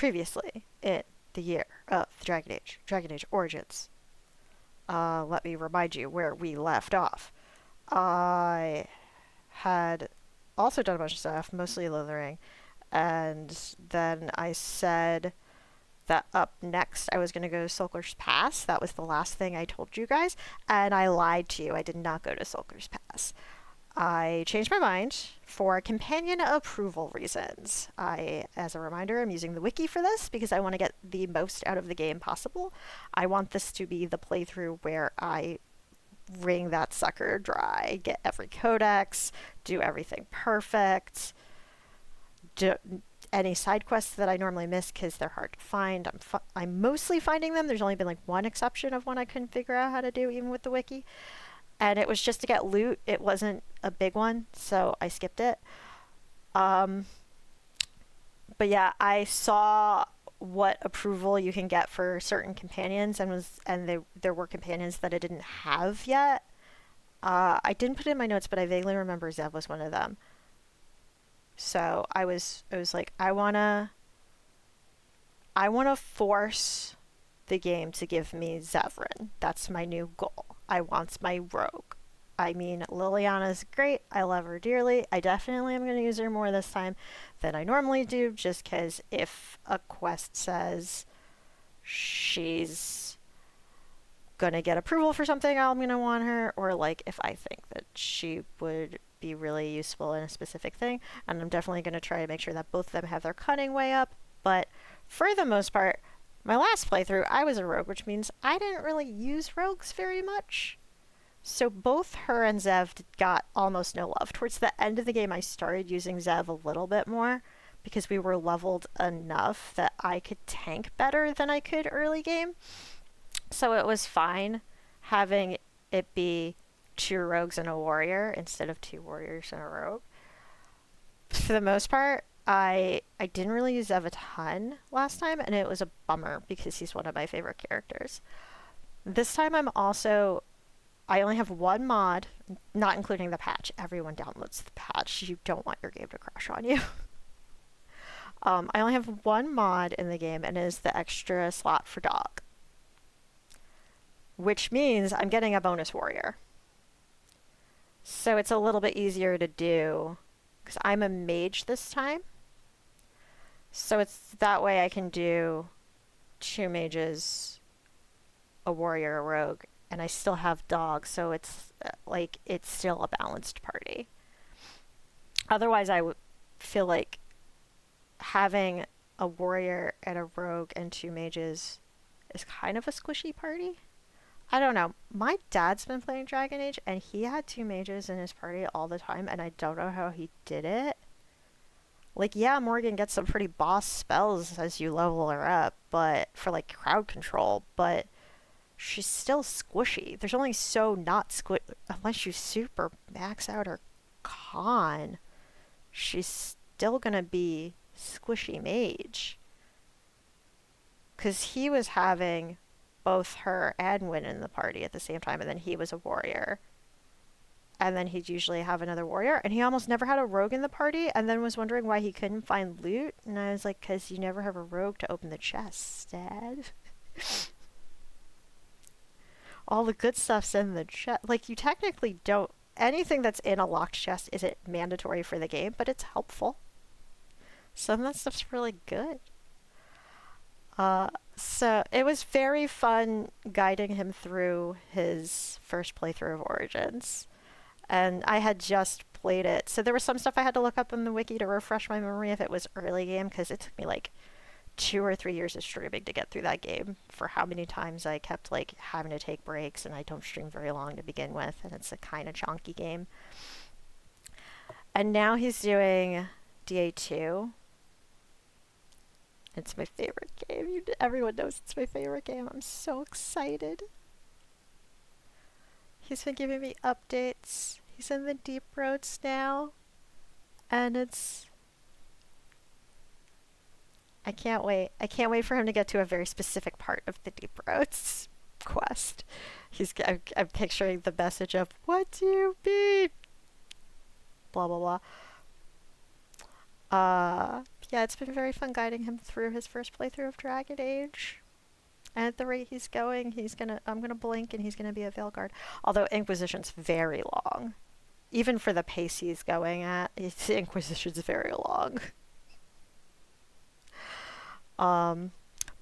previously in the year of Dragon Age Origins. Let me remind you where we left off. I had also done a bunch of stuff, mostly Lothering, and then I said that up next I was going to go to Sulker's Pass. That was the last thing I told you guys, and I lied to you. I did not go to Sulker's Pass. I changed my mind for companion approval reasons. As a reminder, I'm using the wiki for this because I want to get the most out of the game possible. I want this to be the playthrough where I wring that sucker dry, get every codex, do everything perfect, do any side quests that I normally miss because they're hard to find. I'm mostly finding them. There's only been like one exception of one I couldn't figure out how to do even with the wiki. And it was just to get loot. It wasn't a big one, so I skipped it. But yeah, I saw what approval you can get for certain companions, and there were companions that I didn't have yet. I didn't put it in my notes, but I vaguely remember Zev was one of them. So I was like, I wanna force the game to give me Zevran. That's my new goal. I want my rogue. I mean, Liliana's great. I love her dearly. I definitely am going to use her more this time than I normally do, just because if a quest says she's going to get approval for something, I'm going to want her, or like if I think that she would be really useful in a specific thing, and I'm definitely going to try to make sure that both of them have their cunning way up. But for the most part, my last playthrough, I was a rogue, which means I didn't really use rogues very much. So both her and Zev got almost no love. Towards the end of the game, I started using Zev a little bit more because we were leveled enough that I could tank better than I could early game. So it was fine having it be 2 rogues and a warrior instead of 2 warriors and a rogue. For the most part, I didn't really use Zev a ton last time, and it was a bummer because he's one of my favorite characters. This time I only have one mod, not including the patch. Everyone downloads the patch. You don't want your game to crash on you. I only have one mod in the game, and it is the extra slot for dog. Which means I'm getting a bonus warrior. So it's a little bit easier to do, because I'm a mage this time. So it's that way I can do 2 mages, a warrior, a rogue, and I still have dogs, so it's still a balanced party. Otherwise, I would feel like having a warrior and a rogue and 2 mages is kind of a squishy party. I don't know. My dad's been playing Dragon Age, and he had 2 mages in his party all the time, and I don't know how he did it. Like, yeah, Morgan gets some pretty boss spells as you level her up, but for like crowd control, but she's still squishy. There's only so not squish unless you super max out her con. She's still gonna be squishy mage. 'Cause he was having both her and Win in the party at the same time, and then he was a warrior. And then he'd usually have another warrior, and he almost never had a rogue in the party, and then was wondering why he couldn't find loot. And I was like, 'cause you never have a rogue to open the chest, Dad. All the good stuff's in the chest. Like, you technically don't... Anything that's in a locked chest isn't mandatory for the game, but it's helpful. Some of that stuff's really good. So it was very fun guiding him through his first playthrough of Origins. And I had just played it. So there was some stuff I had to look up in the wiki to refresh my memory if it was early game, because it took me like 2 or 3 years of streaming to get through that game for how many times I kept like having to take breaks, and I don't stream very long to begin with, and it's a kind of chonky game. And now he's doing DA2. It's my favorite game. Everyone knows it's my favorite game. I'm so excited. He's been giving me updates. He's in the deep roads now. And I can't wait. I can't wait for him to get to a very specific part of the deep roads quest. I'm picturing the message of, what do you mean? Blah, blah, blah. Yeah, it's been very fun guiding him through his first playthrough of Dragon Age. And at the rate he's going, I'm gonna blink and he's gonna be a Veilguard. Although Inquisition's very long. Even for the pace he's going at, Inquisition's very long. Um,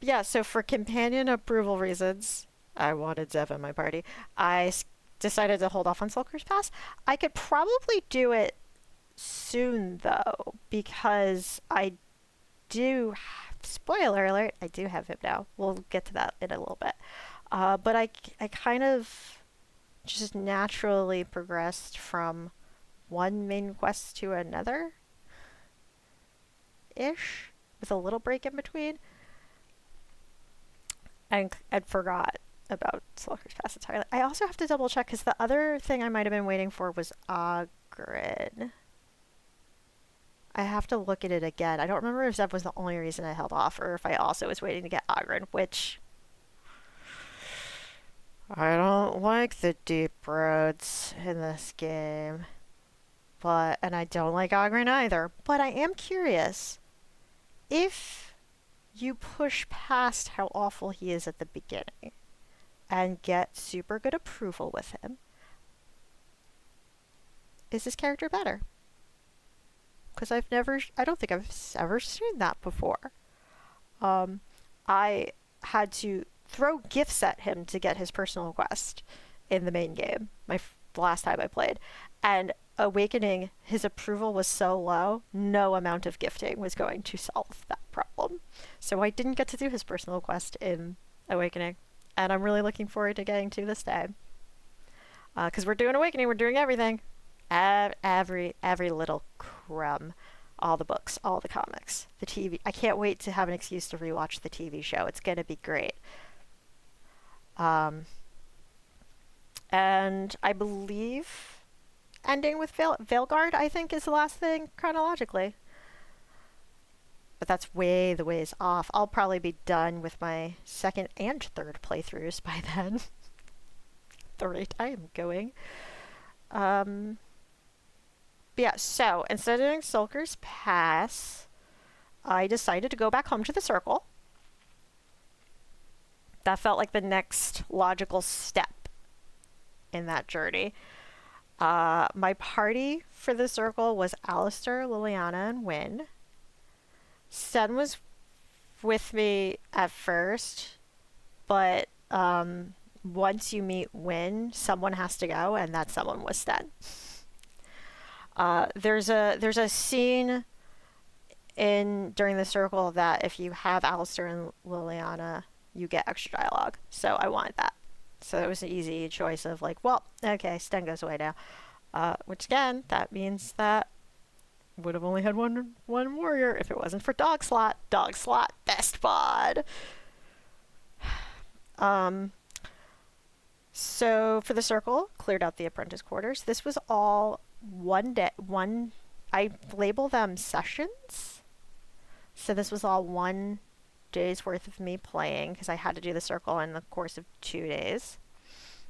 yeah, so for companion approval reasons, I wanted Zev in my party. Decided to hold off on Sulker's Pass. I could probably do it soon, though, because spoiler alert, I do have him now. We'll get to that in a little bit. But I kind of just naturally progressed from one main quest to another ish, with a little break in between. And I forgot about Sulker's Pass entirely. I also have to double check because the other thing I might have been waiting for was Oghren. I have to look at it again. I don't remember if Zev was the only reason I held off or if I also was waiting to get Oghren, which I don't like the deep roads in this game. And I don't like Oghren either. But I am curious if you push past how awful he is at the beginning and get super good approval with him, is his character better? Because I don't think I've ever seen that before. I had to throw gifts at him to get his personal quest in the main game, the last time I played. And Awakening, his approval was so low, no amount of gifting was going to solve that problem. So I didn't get to do his personal quest in Awakening. And I'm really looking forward to getting to this time. Because we're doing Awakening, we're doing everything. Every little crumb. All the books, all the comics, the TV. I can't wait to have an excuse to rewatch the TV show. It's going to be great. And I believe ending with Veilguard, I think, is the last thing chronologically. But that's way the ways off. I'll probably be done with my second and third playthroughs by then. The rate I am going. But yeah, so instead of doing Sulker's Pass, I decided to go back home to the Circle. That felt like the next logical step in that journey. My party for the Circle was Alistair, Liliana, and Wynne. Sten was with me at first, but once you meet Wynne, someone has to go, and that someone was Sten. There's a scene during the Circle that if you have Alistair and Liliana, you get extra dialogue. So I wanted that. So it was an easy choice of like, well, okay, Sten goes away now. Which again, that means that would have only had one warrior if it wasn't for Dog Slot. Dog Slot, best bod. So for the Circle, cleared out the apprentice quarters. This was all one day. I label them sessions. So this was all 1 day's worth of me playing because I had to do the Circle in the course of 2 days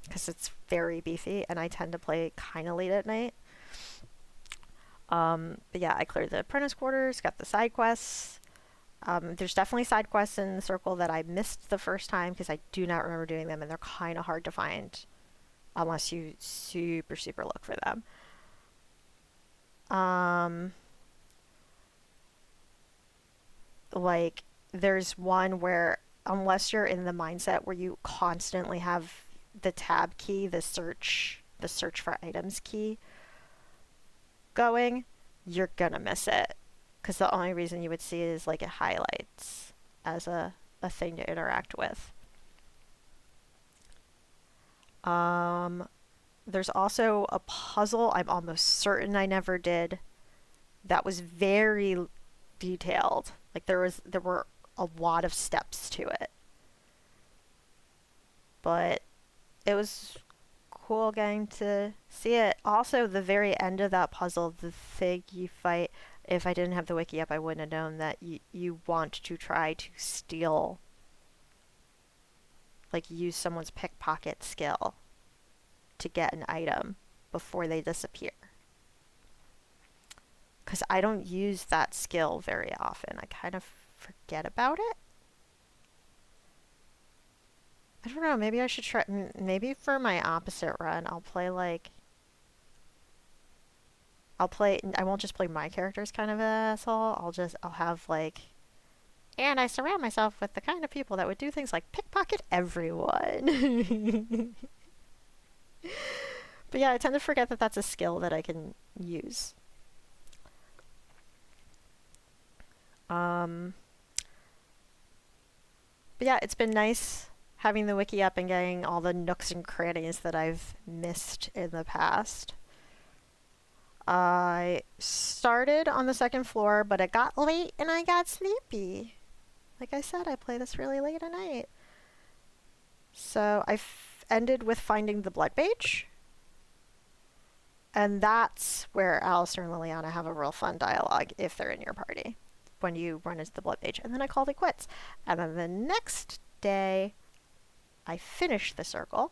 because it's very beefy and I tend to play kind of late at night. But yeah, I cleared the apprentice quarters, got the side quests. There's definitely side quests in the Circle that I missed the first time because I do not remember doing them and they're kind of hard to find unless you super look for them. Like there's one where unless you're in the mindset where you constantly have the tab key, the search for items key going, you're gonna miss it because the only reason you would see it is like it highlights as a thing to interact with. There's also a puzzle I'm almost certain I never did that was very detailed. Like there were a lot of steps to it. But it was cool getting to see it. Also, the very end of that puzzle, the thing you fight, if I didn't have the wiki up, I wouldn't have known that you want to try to steal, like use someone's pickpocket skill to get an item before they disappear. because I don't use that skill very often. I kind of forget about it. I don't know, maybe I should try, maybe for my opposite run, I'll play like, I won't just play my character as kind of an asshole, I'll have like, and I surround myself with the kind of people that would do things like pickpocket everyone. But yeah, I tend to forget that that's a skill that I can use. But yeah, it's been nice having the wiki up and getting all the nooks and crannies that I've missed in the past. I started on the second floor, but it got late and I got sleepy. Like I said, I play this really late at night. So I ended with finding the blood mage. And that's where Alistair and Liliana have a real fun dialogue if they're in your party when you run into the blood mage. And then I called it quits. And then the next day, I finished the circle,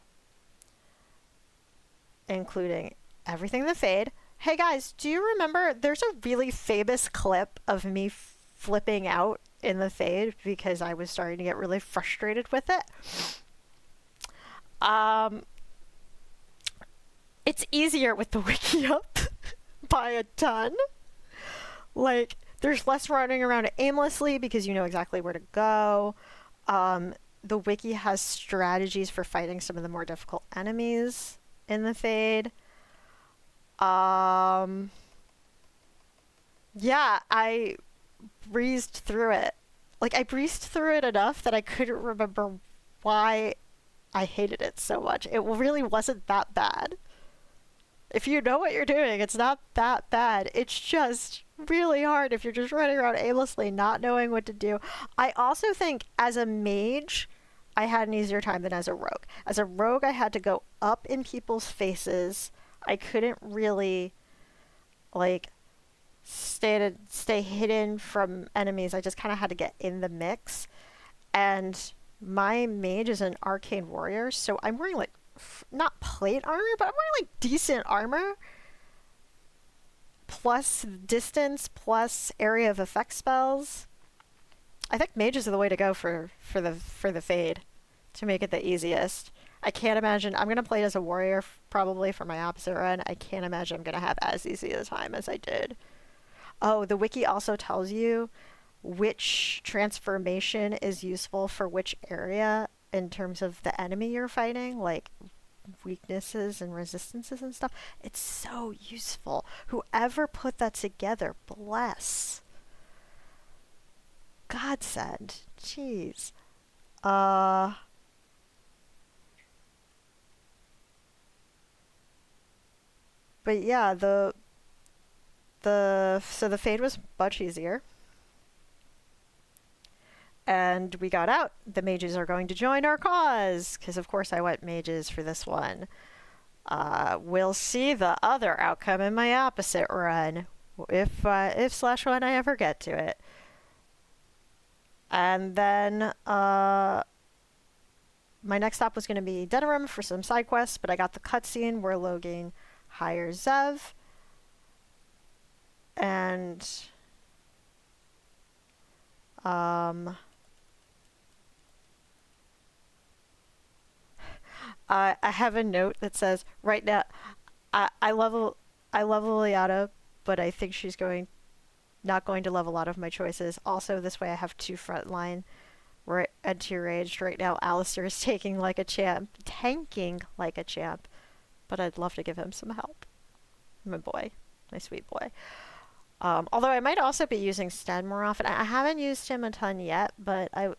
including everything in the fade. Hey guys, do you remember there's a really famous clip of me flipping out in the fade because I was starting to get really frustrated with it? It's easier with the wiki up by a ton. Like, there's less running around aimlessly because you know exactly where to go. The wiki has strategies for fighting some of the more difficult enemies in the fade. Yeah, I breezed through it. Like, I breezed through it enough that I couldn't remember why I hated it so much. It really wasn't that bad. If you know what you're doing, it's not that bad. It's just really hard if you're just running around aimlessly, not knowing what to do. I also think as a mage, I had an easier time than as a rogue. As a rogue, I had to go up in people's faces. I couldn't really, like, stay hidden from enemies. I just kind of had to get in the mix. And my mage is an arcane warrior, so I'm wearing, like, not plate armor, but I'm wearing, like, decent armor. Plus distance, plus area of effect spells. I think mages are the way to go for the fade, to make it the easiest. I can't imagine, I'm going to play it as a warrior probably for my opposite run. I can't imagine I'm going to have as easy a time as I did. Oh, the wiki also tells you which transformation is useful for which area in terms of the enemy you're fighting, like weaknesses and resistances and stuff. It's so useful. Whoever put that together, bless. Godsend. Jeez. But yeah, so the fade was much easier. And we got out. The mages are going to join our cause, because of course I went mages for this one. We'll see the other outcome in my opposite run, if slash when I ever get to it. And then my next stop was going to be Denerim for some side quests, but I got the cutscene where Logan hires Zev. And I have a note that says, right now, I love Liliana, but I think she's not going to love a lot of my choices. Also, this way I have two frontline anti-raged. Right now, Alistair is tanking like a champ, but I'd love to give him some help. My boy, my sweet boy. Although I might also be using Stead more often. I haven't used him a ton yet, but I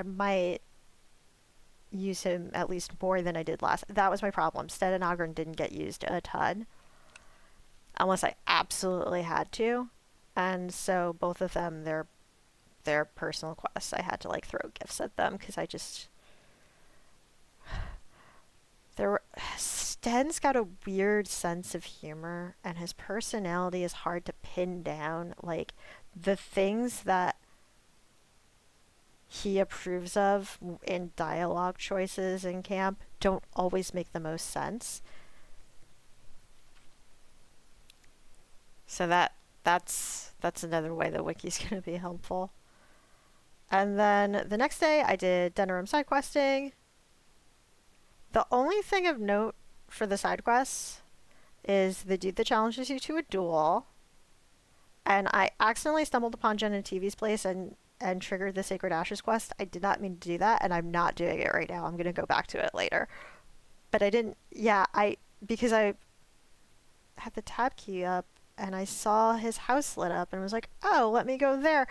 might use him at least more than I did last. That was my problem. Stead and Ogren didn't get used a ton unless I absolutely had to, and so both of them, their personal quests, I had to like throw gifts at them because I just Sten's got a weird sense of humor, and his personality is hard to pin down. Like, the things that he approves of in dialogue choices in camp don't always make the most sense. So that's another way the wiki's going to be helpful. And then the next day I did Denerim side questing. The only thing of note for the side quests is the dude that challenges you to a duel. And I accidentally stumbled upon Jen and TV's place and triggered the Sacred Ashes quest. I did not mean to do that, and I'm not doing it right now. I'm gonna go back to it later. But I didn't. Yeah, because I had the tab key up and I saw his house lit up and was like, oh, let me go there,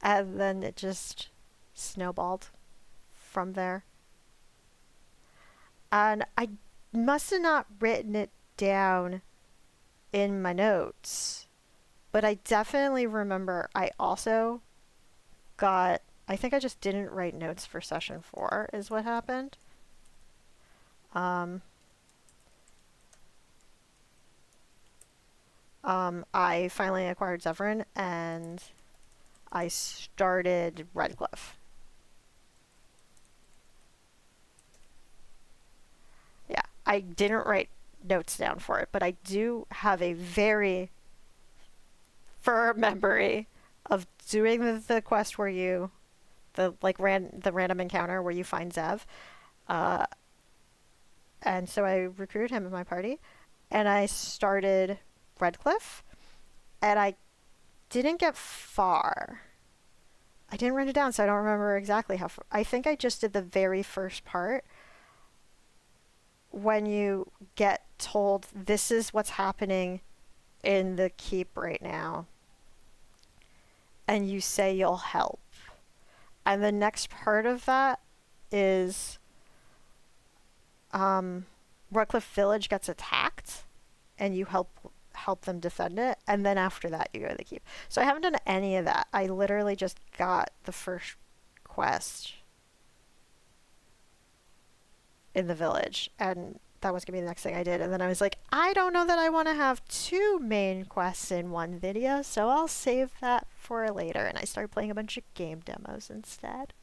and then it just snowballed from there. And I must have not written it down in my notes, but I definitely remember I also got, I think I just didn't write notes for session 4 is what happened. Um, I finally acquired Zevran and I started Redcliffe. Yeah, I didn't write notes down for it, but I do have a very firm memory of doing the quest where you the random encounter where you find Zev. Uh, and so I recruited him in my party, and I started Redcliffe, and I didn't get far. I didn't write it down, so I don't remember exactly how far. I think I just did the very first part when you get told this is what's happening in the keep right now, and you say you'll help. And the next part of that is Redcliffe Village gets attacked, and you help them defend it, and then after that you go to the keep. So I haven't done any of that. I literally just got the first quest in the village, and that was gonna be the next thing I did. And then I was like, I don't know that I want to have 2 main quests in one video, so I'll save that for later. And I started playing a bunch of game demos instead.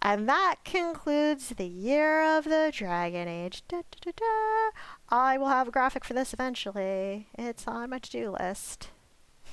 And that concludes the year of the Dragon Age. Da, da, da, da. I will have a graphic for this eventually. It's on my to-do list.